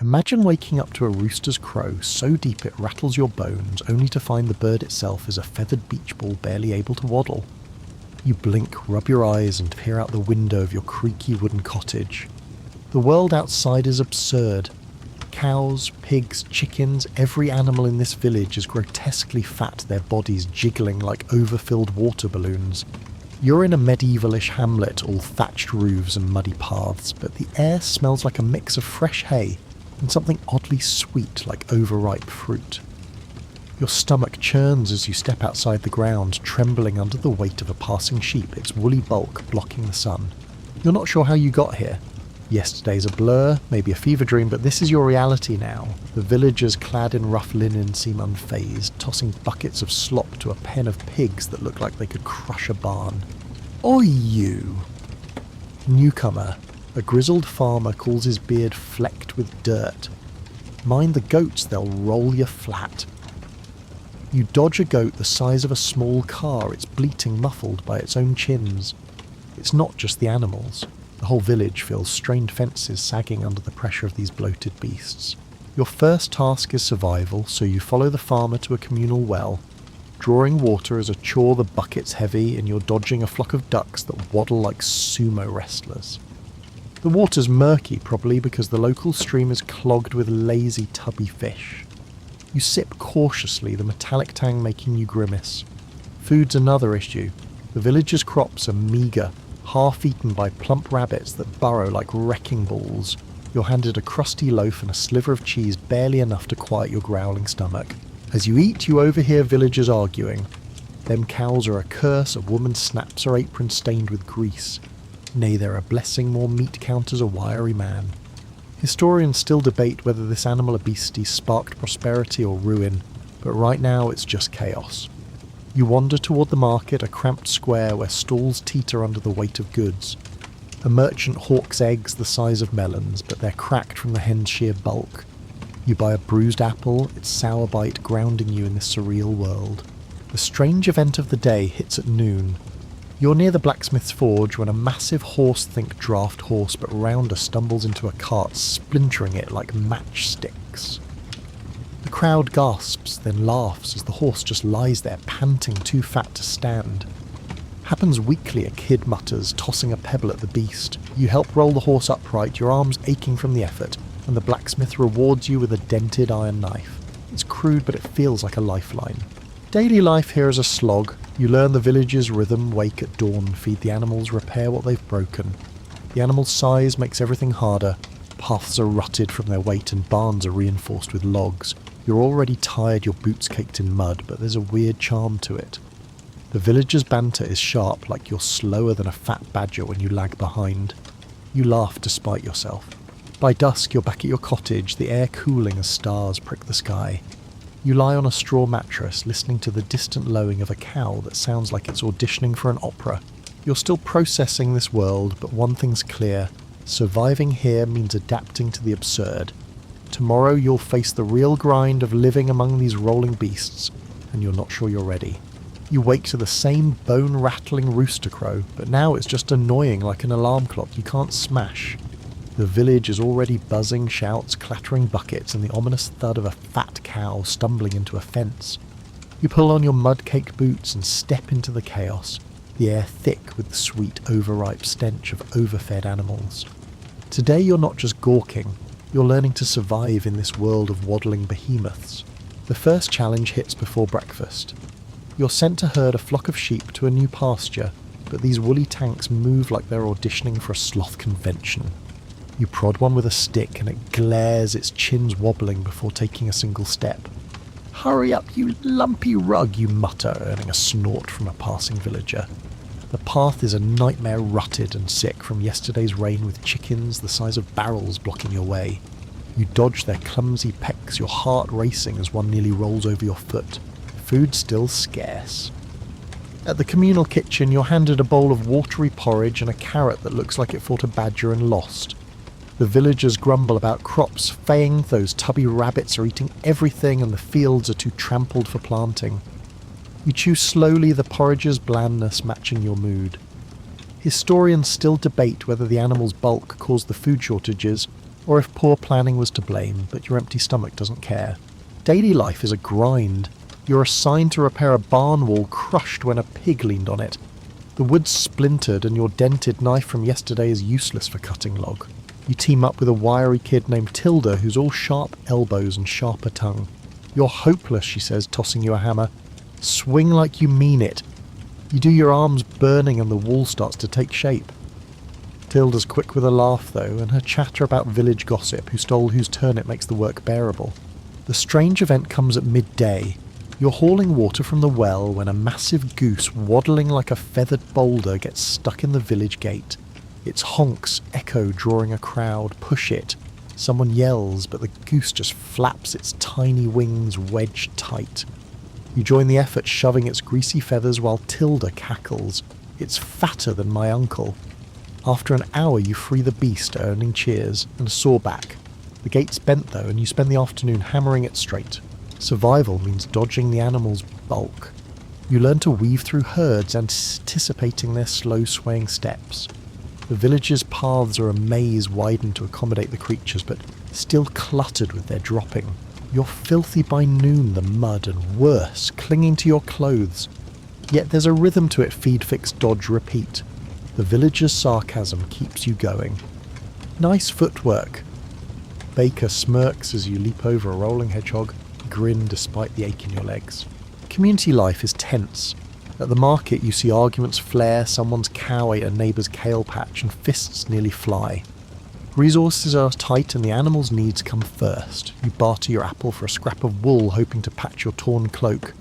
Imagine waking up to a rooster's crow so deep it rattles your bones, only to find the bird itself is a feathered beach ball barely able to waddle. You blink, rub your eyes, and peer out the window of your creaky wooden cottage. The world outside is absurd. Cows, pigs, chickens, every animal in this village is grotesquely fat, their bodies jiggling like overfilled water balloons. You're in a medievalish hamlet, all thatched roofs and muddy paths, but the air smells like a mix of fresh hay and something oddly sweet like overripe fruit. Your stomach churns as you step outside the ground, trembling under the weight of a passing sheep, its woolly bulk blocking the sun. You're not sure how you got here. Yesterday's a blur, maybe a fever dream, but this is your reality now. The villagers clad in rough linen seem unfazed, tossing buckets of slop to a pen of pigs that look like they could crush a barn. Oi, you! Newcomer. A grizzled farmer calls his beard flecked with dirt. Mind the goats, they'll roll you flat. You dodge a goat the size of a small car, its bleating muffled by its own chins. It's not just the animals. The whole village feels strained fences sagging under the pressure of these bloated beasts. Your first task is survival, so you follow the farmer to a communal well. Drawing water is a chore, the bucket's heavy, and you're dodging a flock of ducks that waddle like sumo wrestlers. The water's murky, probably because the local stream is clogged with lazy, tubby fish. You sip cautiously, the metallic tang making you grimace. Food's another issue. The villagers' crops are meagre, half-eaten by plump rabbits that burrow like wrecking balls. You're handed a crusty loaf and a sliver of cheese, barely enough to quiet your growling stomach. As you eat, you overhear villagers arguing. Them cows are a curse, a woman snaps her apron stained with grease. Nay, they're a blessing, more meat counters a wiry man. Historians still debate whether this animal obesity sparked prosperity or ruin, but right now it's just chaos. You wander toward the market, a cramped square where stalls teeter under the weight of goods. A merchant hawks eggs the size of melons, but they're cracked from the hen's sheer bulk. You buy a bruised apple, its sour bite grounding you in this surreal world. The strange event of the day hits at noon. You're near the blacksmith's forge when a massive horse, think draft horse, but rounder, stumbles into a cart, splintering it like matchsticks. The crowd gasps, then laughs as the horse just lies there, panting, too fat to stand. Happens weakly, a kid mutters, tossing a pebble at the beast. You help roll the horse upright, your arms aching from the effort, and the blacksmith rewards you with a dented iron knife. It's crude, but it feels like a lifeline. Daily life here is a slog. You learn the village's rhythm, wake at dawn, feed the animals, repair what they've broken. The animal's size makes everything harder. Paths are rutted from their weight and barns are reinforced with logs. You're already tired, your boots caked in mud, but there's a weird charm to it. The villagers' banter is sharp, like you're slower than a fat badger when you lag behind. You laugh despite yourself. By dusk you're back at your cottage, the air cooling as stars prick the sky. You lie on a straw mattress, listening to the distant lowing of a cow that sounds like it's auditioning for an opera. You're still processing this world, but one thing's clear. Surviving here means adapting to the absurd. Tomorrow you'll face the real grind of living among these rolling beasts, and you're not sure you're ready. You wake to the same bone-rattling rooster crow, but now it's just annoying like an alarm clock you can't smash. The village is already buzzing, shouts, clattering buckets, and the ominous thud of a fat cow stumbling into a fence. You pull on your mud-caked boots and step into the chaos, the air thick with the sweet, overripe stench of overfed animals. Today you're not just gawking, you're learning to survive in this world of waddling behemoths. The first challenge hits before breakfast. You're sent to herd a flock of sheep to a new pasture, but these woolly tanks move like they're auditioning for a sloth convention. You prod one with a stick and it glares, its chins wobbling before taking a single step. "Hurry up, you lumpy rug," you mutter, earning a snort from a passing villager. The path is a nightmare, rutted and sick from yesterday's rain, with chickens the size of barrels blocking your way. You dodge their clumsy pecks, your heart racing as one nearly rolls over your foot. Food still scarce. At the communal kitchen you're handed a bowl of watery porridge and a carrot that looks like it fought a badger and lost. The villagers grumble about crops failing, those tubby rabbits are eating everything and the fields are too trampled for planting. You chew slowly, the porridge's blandness matching your mood. Historians still debate whether the animal's bulk caused the food shortages or if poor planning was to blame, but your empty stomach doesn't care. Daily life is a grind. You're assigned to repair a barn wall crushed when a pig leaned on it. The wood's splintered and your dented knife from yesterday is useless for cutting log. You team up with a wiry kid named Tilda who's all sharp elbows and sharper tongue. You're hopeless, she says, tossing you a hammer. Swing like you mean it. You do your arms burning and the wall starts to take shape. Tilda's quick with a laugh though, and her chatter about village gossip, who stole whose turn it makes the work bearable. The strange event comes at midday. You're hauling water from the well when a massive goose waddling like a feathered boulder gets stuck in the village gate. Its honks echo, drawing a crowd. Push it. Someone yells, but the goose just flaps its tiny wings wedged tight. You join the effort, shoving its greasy feathers while Tilda cackles. It's fatter than my uncle. After an hour you free the beast, earning cheers, and a sawback. The gate's bent though, and you spend the afternoon hammering it straight. Survival means dodging the animal's bulk. You learn to weave through herds, anticipating their slow swaying steps. The village's paths are a maze widened to accommodate the creatures, but still cluttered with their dropping. You're filthy by noon, the mud, and worse, clinging to your clothes. Yet there's a rhythm to it, feed, fix, dodge, repeat. The villager's sarcasm keeps you going. Nice footwork. Baker smirks as you leap over a rolling hedgehog, grin despite the ache in your legs. Community life is tense. At the market you see arguments flare, someone's cow ate a neighbour's kale patch, and fists nearly fly. Resources are tight and the animal's needs come first. You barter your apple for a scrap of wool, hoping to patch your torn cloak.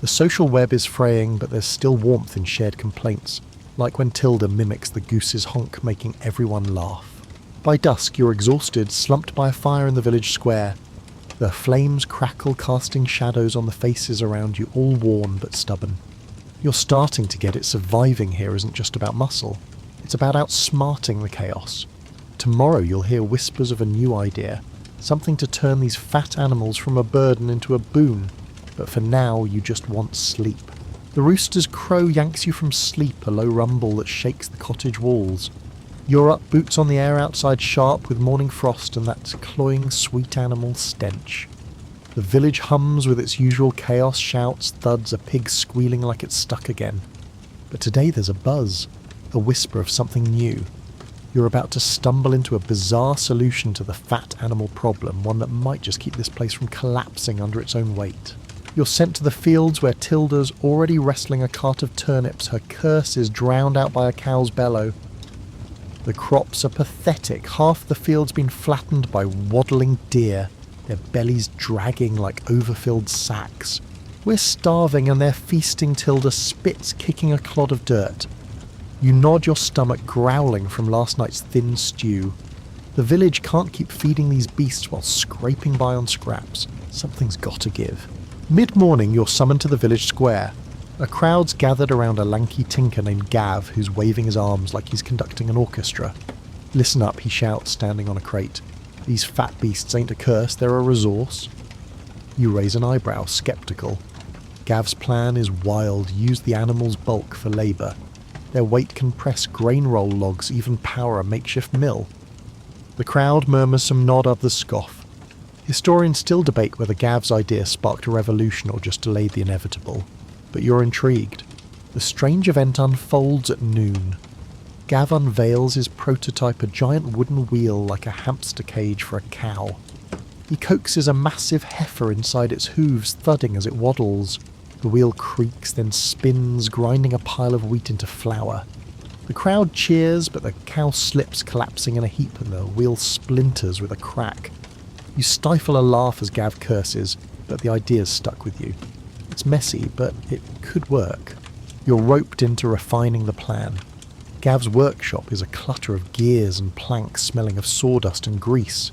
The social web is fraying, but there's still warmth in shared complaints, like when Tilda mimics the goose's honk, making everyone laugh. By dusk you're exhausted, slumped by a fire in the village square. The flames crackle, casting shadows on the faces around you, all worn but stubborn. You're starting to get it. Surviving here isn't just about muscle. It's about outsmarting the chaos. Tomorrow you'll hear whispers of a new idea, something to turn these fat animals from a burden into a boon. But for now you just want sleep. The rooster's crow yanks you from sleep, a low rumble that shakes the cottage walls. You're up, boots on the air outside, sharp with morning frost and that cloying sweet animal stench. The village hums with its usual chaos, shouts, thuds, a pig squealing like it's stuck again. But today there's a buzz, a whisper of something new. You're about to stumble into a bizarre solution to the fat animal problem, one that might just keep this place from collapsing under its own weight. You're sent to the fields where Tilda's already wrestling a cart of turnips, her curse is drowned out by a cow's bellow. The crops are pathetic, half the field's been flattened by waddling deer, their bellies dragging like overfilled sacks. We're starving and they're feasting. Tilda spits, kicking a clod of dirt. You nod, your stomach growling from last night's thin stew. The village can't keep feeding these beasts while scraping by on scraps. Something's got to give. Mid-morning you're summoned to the village square. A crowd's gathered around a lanky tinker named Gav, who's waving his arms like he's conducting an orchestra. Listen up, he shouts, standing on a crate. These fat beasts ain't a curse, they're a resource. You raise an eyebrow, sceptical. Gav's plan is wild, use the animal's bulk for labour. Their weight can press grain roll logs, even power a makeshift mill. The crowd murmurs some nod, others scoff. Historians still debate whether Gav's idea sparked a revolution or just delayed the inevitable. But you're intrigued. The strange event unfolds at noon. Gav unveils his prototype, a giant wooden wheel like a hamster cage for a cow. He coaxes a massive heifer inside its hooves, thudding as it waddles. The wheel creaks, then spins, grinding a pile of wheat into flour. The crowd cheers, but the cow slips, collapsing in a heap, and the wheel splinters with a crack. You stifle a laugh as Gav curses, but the idea's stuck with you. It's messy, but it could work. You're roped into refining the plan. Gav's workshop is a clutter of gears and planks smelling of sawdust and grease.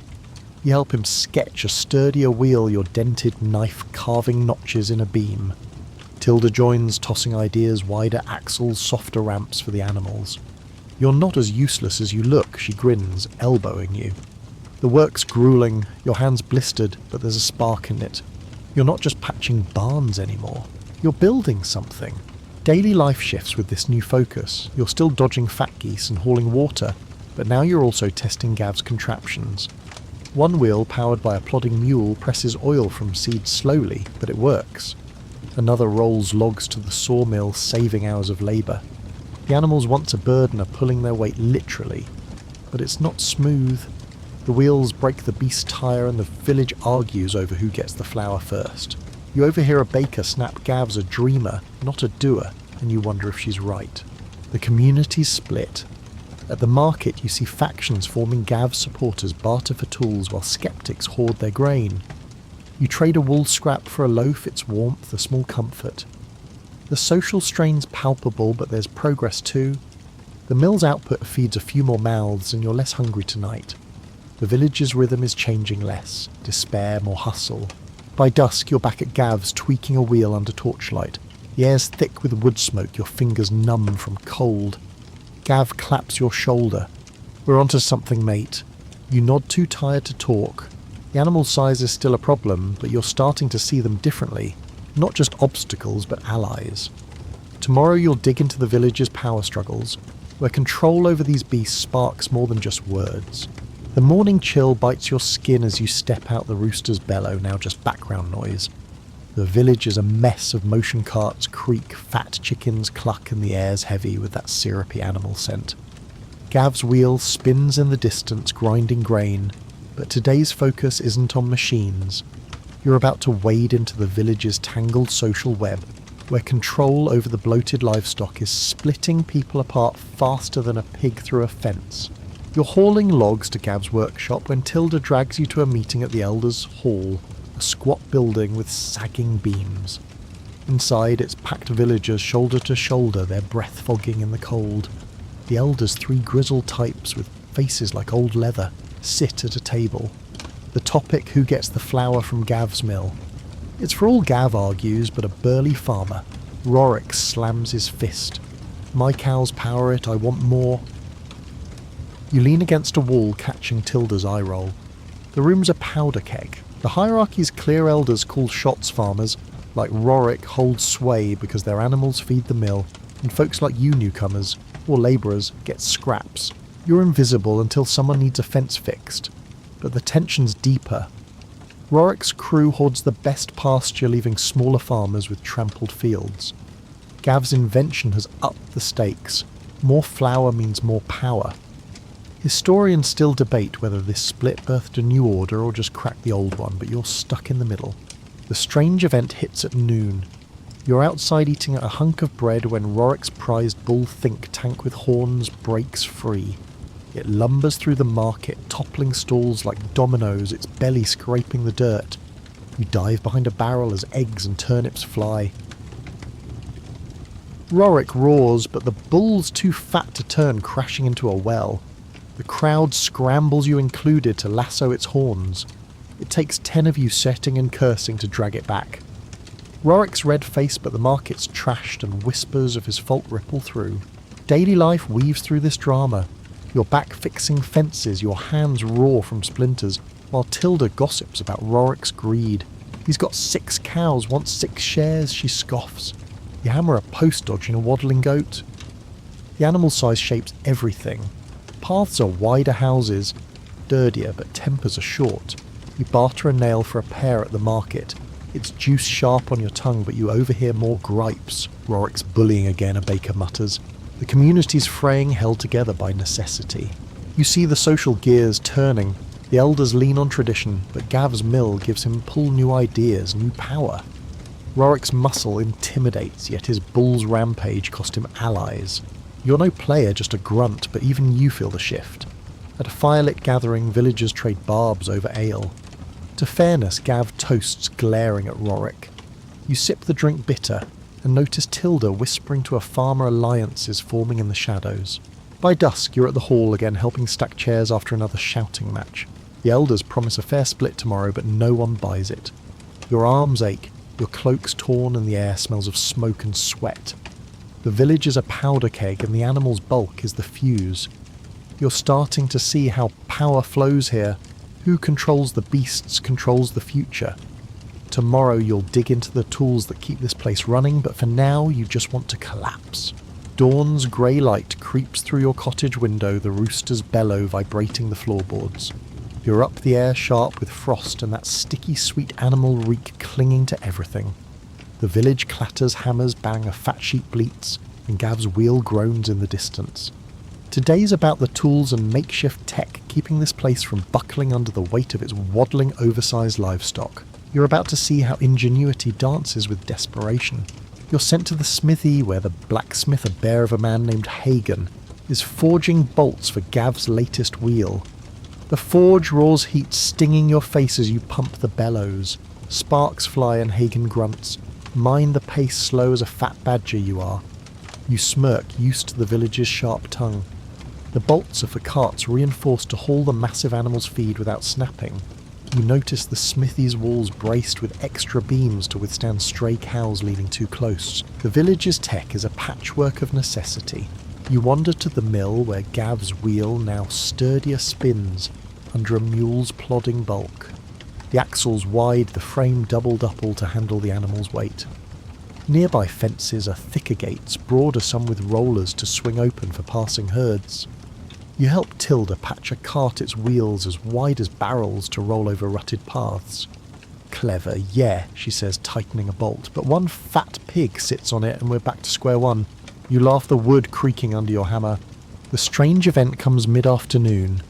You help him sketch a sturdier wheel, your dented knife carving notches in a beam. Tilda joins, tossing ideas, wider axles, softer ramps for the animals. You're not as useless as you look, she grins, elbowing you. The work's grueling, your hands blistered, but there's a spark in it. You're not just patching barns anymore. You're building something. Daily life shifts with this new focus. You're still dodging fat geese and hauling water, But now you're also testing Gav's contraptions. One wheel, powered by a plodding mule, presses oil from seeds slowly, but it works. Another rolls logs to the sawmill, saving hours of labour. The animals once a burden are pulling their weight literally, but it's not smooth. The wheels break the beast's tyre and the village argues over who gets the flour first. You overhear a baker snap Gav's a dreamer, not a doer, and you wonder if she's right. The community's split. At the market you see factions forming Gav's supporters barter for tools while skeptics hoard their grain. You trade a wool scrap for a loaf, its warmth, a small comfort. The social strain's palpable, but there's progress too. The mill's output feeds a few more mouths and you're less hungry tonight. The village's rhythm is changing less, despair more hustle. By dusk you're back at Gav's, tweaking a wheel under torchlight. The air's thick with wood smoke, your fingers numb from cold. Gav claps your shoulder. We're onto something, mate. You nod, too tired to talk. The animal size is still a problem, but you're starting to see them differently. Not just obstacles, but allies. Tomorrow you'll dig into the village's power struggles, where control over these beasts sparks more than just words. The morning chill bites your skin as you step out the rooster's bellow, now just background noise. The village is a mess of motion carts creak, fat chickens cluck, and the air's heavy with that syrupy animal scent. Gav's wheel spins in the distance, grinding grain, but today's focus isn't on machines. You're about to wade into the village's tangled social web, where control over the bloated livestock is splitting people apart faster than a pig through a fence. You're hauling logs to Gav's workshop when Tilda drags you to a meeting at the Elders' Hall, a squat building with sagging beams. Inside, it's packed villagers shoulder to shoulder, their breath fogging in the cold. The Elders, three grizzled types with faces like old leather, sit at a table. The topic, who gets the flour from Gav's mill. It's for all Gav argues, but a burly farmer. Rorik slams his fist. My cows power it, I want more. You lean against a wall, catching Tilda's eye roll. The room's a powder keg. The hierarchy's clear elders call shots farmers, like Rorik, hold sway because their animals feed the mill, and folks like you newcomers, or labourers, get scraps. You're invisible until someone needs a fence fixed. But the tension's deeper. Rorik's crew hoards the best pasture, leaving smaller farmers with trampled fields. Gav's invention has upped the stakes. More flour means more power. Historians still debate whether this split birthed a new order or just cracked the old one, but you're stuck in the middle. The strange event hits at noon. You're outside eating a hunk of bread when Rorik's prized bull think tank with horns breaks free. It lumbers through the market, toppling stalls like dominoes, its belly scraping the dirt. You dive behind a barrel as eggs and turnips fly. Rorik roars, but the bull's too fat to turn, crashing into a well. The crowd scrambles, you included, to lasso its horns. It takes 10 of you setting and cursing to drag it back. Rorik's red face, but the market's trashed and whispers of his fault ripple through. Daily life weaves through this drama. You're back fixing fences, your hands raw from splinters, while Tilda gossips about Rorik's greed. He's got 6 cows, wants 6 shares, she scoffs. You hammer a post dodging a waddling goat. The animal size shapes everything. Paths are wider houses, dirtier, but tempers are short. You barter a nail for a pear at the market. Its juice sharp on your tongue, but you overhear more gripes. Rorik's bullying again, a baker mutters. The community's fraying, held together by necessity. You see the social gears turning. The elders lean on tradition, but Gav's mill gives him pull new ideas, new power. Rorik's muscle intimidates, yet his bull's rampage cost him allies. You're no player, just a grunt, but even you feel the shift. At a firelit gathering, villagers trade barbs over ale. To fairness, Gav toasts, glaring at Rorik. You sip the drink bitter, and notice Tilda whispering to a farmer alliances forming in the shadows. By dusk, you're at the hall again, helping stack chairs after another shouting match. The elders promise a fair split tomorrow, but no one buys it. Your arms ache, your cloak's torn, and the air smells of smoke and sweat. The village is a powder keg, and the animal's bulk is the fuse. You're starting to see how power flows here. Who controls the beasts controls the future. Tomorrow you'll dig into the tools that keep this place running, but for now you just want to collapse. Dawn's grey light creeps through your cottage window, the rooster's bellow vibrating the floorboards. You're up the air sharp with frost and that sticky sweet animal reek clinging to everything. The village clatters, hammers bang, a fat sheep bleats, and Gav's wheel groans in the distance. Today's about the tools and makeshift tech keeping this place from buckling under the weight of its waddling oversized livestock. You're about to see how ingenuity dances with desperation. You're sent to the smithy where the blacksmith, a bear of a man named Hagen, is forging bolts for Gav's latest wheel. The forge roars heat, stinging your face as you pump the bellows. Sparks fly and Hagen grunts. Mind the pace, slow as a fat badger you are. You smirk, used to the village's sharp tongue. The bolts are for carts reinforced to haul the massive animal's feed without snapping. You notice the smithy's walls braced with extra beams to withstand stray cows leaning too close. The village's tech is a patchwork of necessity. You wander to the mill where Gav's wheel now sturdier spins under a mule's plodding bulk. The axles wide, the frame doubled up all to handle the animal's weight. Nearby fences are thicker gates, broader some with rollers to swing open for passing herds. You help Tilda patch a cart its wheels as wide as barrels to roll over rutted paths. Clever, yeah, she says, tightening a bolt, but one fat pig sits on it and we're back to square one. You laugh, the wood creaking under your hammer. The strange event comes mid-afternoon.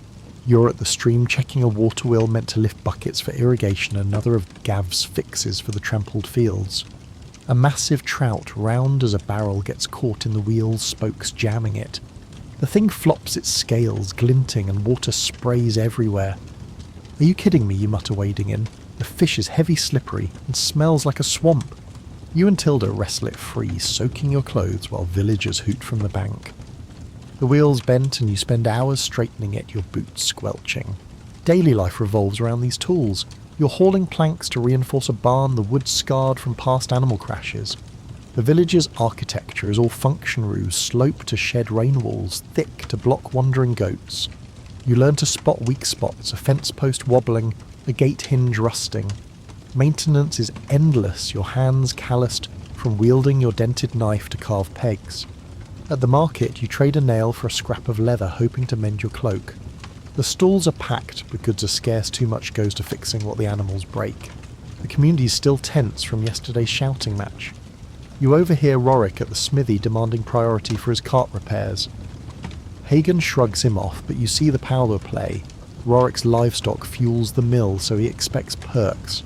You're at the stream checking a water wheel meant to lift buckets for irrigation, another of Gav's fixes for the trampled fields. A massive trout, round as a barrel, gets caught in the wheel's spokes, jamming it. The thing flops its scales, glinting, and water sprays everywhere. Are you kidding me, you mutter, wading in. The fish is heavy, slippery, and smells like a swamp. You and Tilda wrestle it free, soaking your clothes while villagers hoot from the bank. The wheel's bent and you spend hours straightening it, your boots squelching. Daily life revolves around these tools. You're hauling planks to reinforce a barn, the wood scarred from past animal crashes. The village's architecture is all function roofs, sloped to shed rain walls, thick to block wandering goats. You learn to spot weak spots, a fence post wobbling, a gate hinge rusting. Maintenance is endless, your hands calloused from wielding your dented knife to carve pegs. At the market, you trade a nail for a scrap of leather, hoping to mend your cloak. The stalls are packed, but goods are scarce, too much goes to fixing what the animals break. The community is still tense from yesterday's shouting match. You overhear Rorik at the smithy demanding priority for his cart repairs. Hagen shrugs him off, but you see the power play. Rorik's livestock fuels the mill, so he expects perks.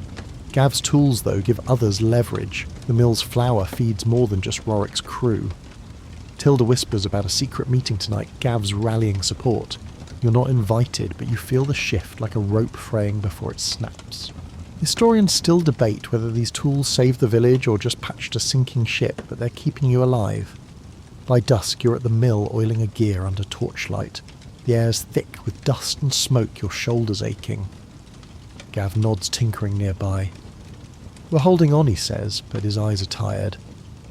Gav's tools, though, give others leverage. The mill's flour feeds more than just Rorik's crew. Tilda whispers about a secret meeting tonight, Gav's rallying support. You're not invited, but you feel the shift like a rope fraying before it snaps. Historians still debate whether these tools saved the village or just patched a sinking ship, but they're keeping you alive. By dusk, you're at the mill oiling a gear under torchlight. The air's thick with dust and smoke, your shoulders aching. Gav nods, tinkering nearby. We're holding on, he says, but his eyes are tired.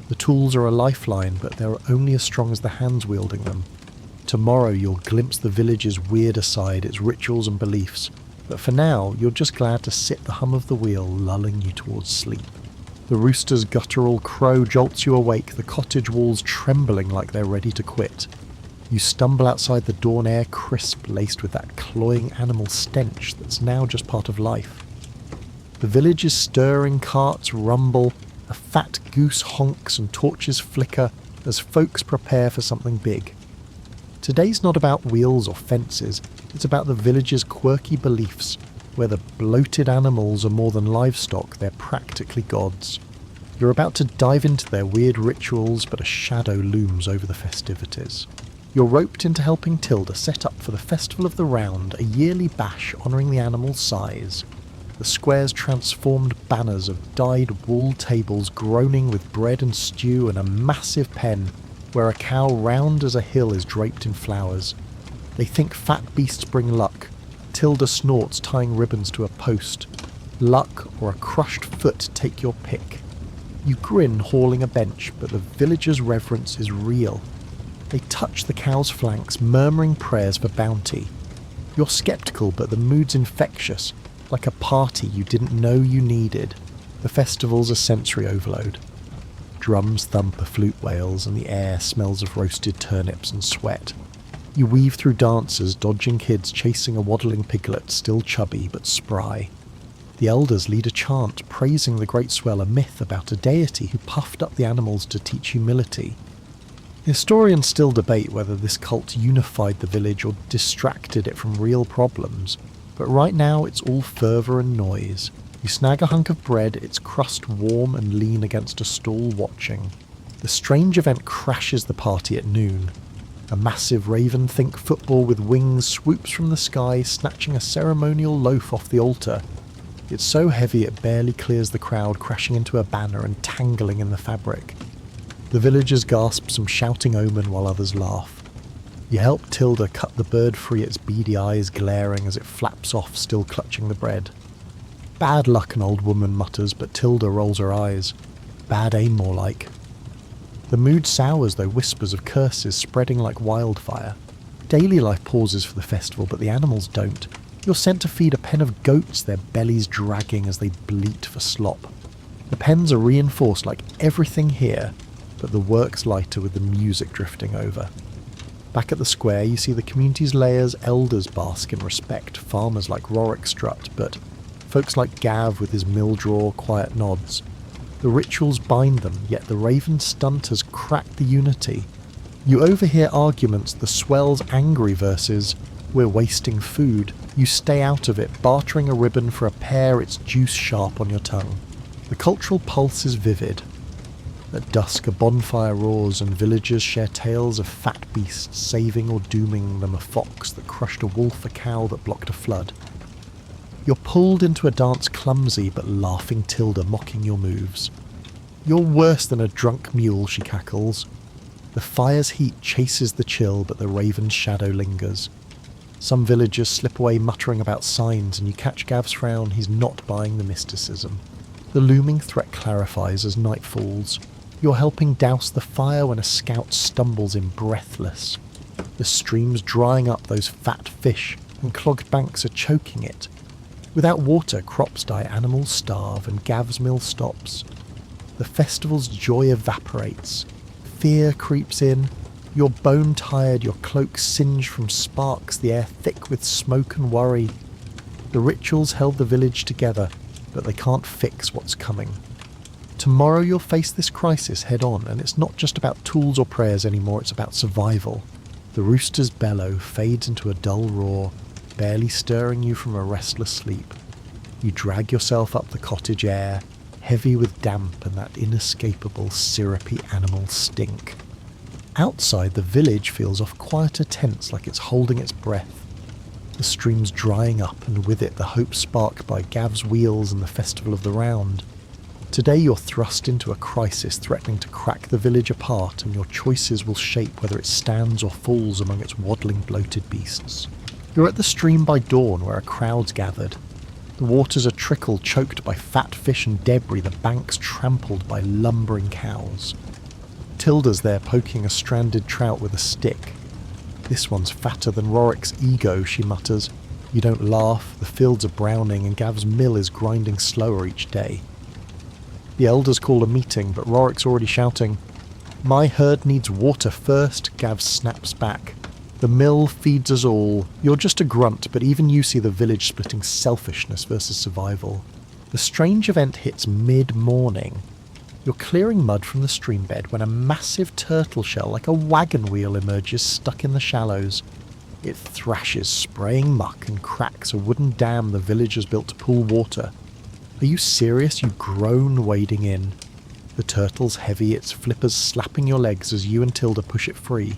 The tools are a lifeline, but they're only as strong as the hands wielding them. Tomorrow you'll glimpse the village's weirder side, its rituals and beliefs, but for now you're just glad to sit the hum of the wheel lulling you towards sleep. The rooster's guttural crow jolts you awake, the cottage walls trembling like they're ready to quit. You stumble outside the dawn air crisp, laced with that cloying animal stench that's now just part of life. The village is stirring, carts rumble, a fat goose honks and torches flicker as folks prepare for something big. Today's not about wheels or fences, it's about the village's quirky beliefs. Where the bloated animals are more than livestock, they're practically gods. You're about to dive into their weird rituals, but a shadow looms over the festivities. You're roped into helping Tilda set up for the Festival of the Round, a yearly bash honouring the animal's size. The square's transformed banners of dyed wool tables groaning with bread and stew and a massive pen where a cow round as a hill is draped in flowers. They think fat beasts bring luck. Tilda snorts, tying ribbons to a post. Luck or a crushed foot, take your pick. You grin, hauling a bench, but the villagers' reverence is real. They touch the cow's flanks, murmuring prayers for bounty. You're sceptical, but the mood's infectious, like a party you didn't know you needed. The festival's a sensory overload. Drums thump a flute wails and the air smells of roasted turnips and sweat. You weave through dancers, dodging kids chasing a waddling piglet still chubby but spry. The elders lead a chant praising the great swell, a myth about a deity who puffed up the animals to teach humility. Historians still debate whether this cult unified the village or distracted it from real problems, but right now it's all fervour and noise. You snag a hunk of bread, its crust warm and lean against a stall watching. The strange event crashes the party at noon. A massive raven-think football with wings swoops from the sky, snatching a ceremonial loaf off the altar. It's so heavy it barely clears the crowd, crashing into a banner and tangling in the fabric. The villagers gasp some shouting omen while others laugh. You help Tilda cut the bird free, its beady eyes glaring as it flaps off, still clutching the bread. Bad luck, an old woman mutters, but Tilda rolls her eyes. Bad aim, more like. The mood sours, though, whispers of curses spreading like wildfire. Daily life pauses for the festival, but the animals don't. You're sent to feed a pen of goats, their bellies dragging as they bleat for slop. The pens are reinforced like everything here, but the work's lighter with the music drifting over. Back at the square, you see the community's layers, elders bask in respect, farmers like Rorik strut, but folks like Gav with his mill-draw quiet nods. The rituals bind them, yet the raven stunt has cracked the unity. You overhear arguments, the swell's angry versus, "We're wasting food." You stay out of it, bartering a ribbon for a pear, its juice sharp on your tongue. The cultural pulse is vivid. At dusk a bonfire roars and villagers share tales of fat beasts saving or dooming them, a fox that crushed a wolf, a cow that blocked a flood. You're pulled into a dance, clumsy but laughing Tilda mocking your moves. "You're worse than a drunk mule," she cackles. The fire's heat chases the chill, but the raven's shadow lingers. Some villagers slip away muttering about signs, and you catch Gav's frown. He's not buying the mysticism. The looming threat clarifies as night falls. You're helping douse the fire when a scout stumbles in breathless. The stream's drying up those fat fish, and clogged banks are choking it. Without water, crops die, animals starve, and Gav's mill stops. The festival's joy evaporates. Fear creeps in. You're bone-tired, your cloak singed from sparks, the air thick with smoke and worry. The rituals held the village together, but they can't fix what's coming. Tomorrow you'll face this crisis head-on, and it's not just about tools or prayers anymore, it's about survival. The rooster's bellow fades into a dull roar, barely stirring you from a restless sleep. You drag yourself up the cottage air, heavy with damp and that inescapable syrupy animal stink. Outside, the village feels off quieter, tense, like it's holding its breath. The stream's drying up, and with it the hope sparked by Gav's wheels and the festival of the round. Today you're thrust into a crisis threatening to crack the village apart, and your choices will shape whether it stands or falls among its waddling, bloated beasts. You're at the stream by dawn, where a crowd's gathered. The waters are trickle, choked by fat fish and debris, the banks trampled by lumbering cows. Tilda's there poking a stranded trout with a stick. "This one's fatter than Rorik's ego," she mutters. You don't laugh, the fields are browning, and Gav's mill is grinding slower each day. The elders call a meeting, but Rorik's already shouting. "My herd needs water first," Gav snaps back. "The mill feeds us all. You're just a grunt, but even you see the village splitting selfishness versus survival." The strange event hits mid-morning. You're clearing mud from the stream bed when a massive turtle shell like a wagon wheel emerges stuck in the shallows. It thrashes, spraying muck, and cracks a wooden dam the villagers built to pool water. "Are you serious?" You groan, wading in. The turtle's heavy, its flippers slapping your legs as you and Tilda push it free.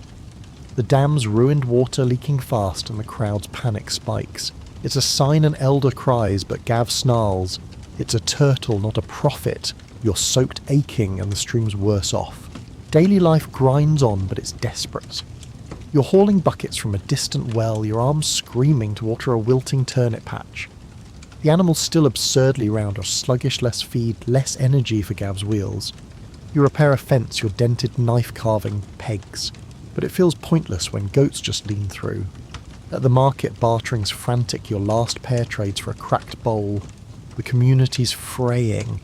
The dam's ruined water leaking fast, and the crowd's panic spikes. It's a sign an elder cries, but Gav snarls. It's a turtle, not a prophet. You're soaked, aching, and the stream's worse off. Daily life grinds on, but it's desperate. You're hauling buckets from a distant well, your arms screaming to water a wilting turnip patch. The animals still absurdly round are sluggish, less feed, less energy for Gav's wheels. You repair a fence, your dented knife carving pegs, but it feels pointless when goats just lean through. At the market, bartering's frantic, your last pair trades for a cracked bowl. The community's fraying.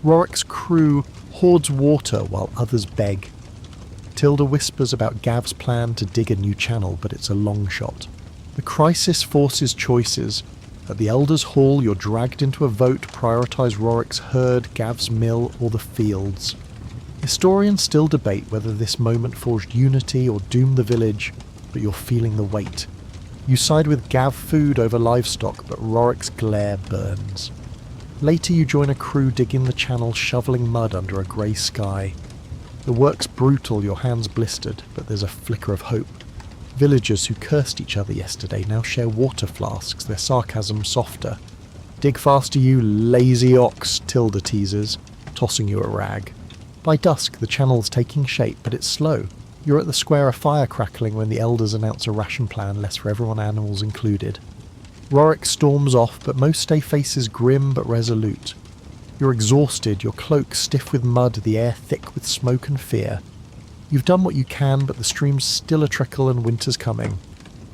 Rorik's crew hoards water while others beg. Tilda whispers about Gav's plan to dig a new channel, but it's a long shot. The crisis forces choices. At the Elders' Hall, you're dragged into a vote to prioritise Rorik's herd, Gav's mill, or the fields. Historians still debate whether this moment forged unity or doomed the village, but you're feeling the weight. You side with Gav food over livestock, but Rorik's glare burns. Later you join a crew digging the channel, shoveling mud under a grey sky. The work's brutal, your hands blistered, but there's a flicker of hope. Villagers who cursed each other yesterday now share water flasks, their sarcasm softer. Dig faster, you lazy ox, Tilda teases, tossing you a rag. By dusk the channel's taking shape, but it's slow. You're at the square, a fire crackling when the elders announce a ration plan, less for everyone, animals included. Rorik storms off, but most stay faces grim but resolute. You're exhausted, your cloak stiff with mud, the air thick with smoke and fear. You've done what you can, but the stream's still a trickle and winter's coming.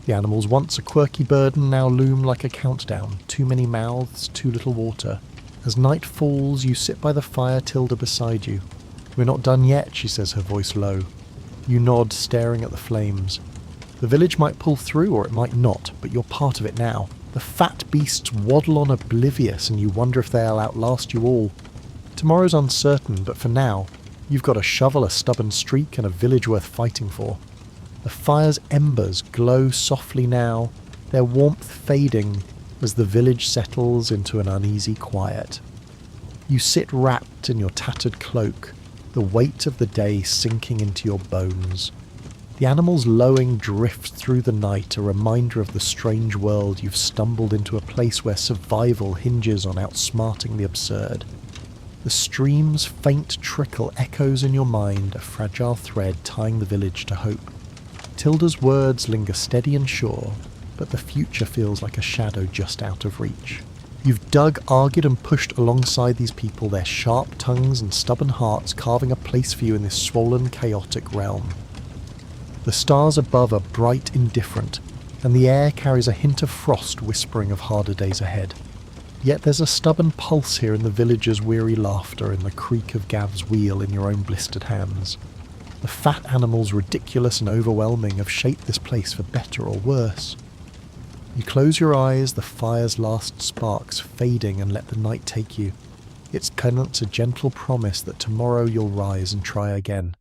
The animals, once a quirky burden, now loom like a countdown. Too many mouths, too little water. As night falls, you sit by the fire, Tilda beside you. We're not done yet, she says, her voice low. You nod, staring at the flames. The village might pull through, or it might not, but you're part of it now. The fat beasts waddle on oblivious, and you wonder if they'll outlast you all. Tomorrow's uncertain, but for now, you've got a shovel, a stubborn streak, and a village worth fighting for. The fire's embers glow softly now, their warmth fading as the village settles into an uneasy quiet. You sit wrapped in your tattered cloak, the weight of the day sinking into your bones. The animal's lowing drifts through the night, a reminder of the strange world you've stumbled into, a place where survival hinges on outsmarting the absurd. The stream's faint trickle echoes in your mind, a fragile thread tying the village to hope. Tilda's words linger steady and sure, but the future feels like a shadow just out of reach. You've dug, argued and pushed alongside these people, their sharp tongues and stubborn hearts carving a place for you in this swollen, chaotic realm. The stars above are bright, indifferent, and the air carries a hint of frost whispering of harder days ahead. Yet there's a stubborn pulse here in the villagers' weary laughter, in the creak of Gav's wheel in your own blistered hands. The fat animals, ridiculous and overwhelming, have shaped this place for better or worse. You close your eyes, the fire's last sparks fading, and let the night take you. Its penance a gentle promise that tomorrow you'll rise and try again.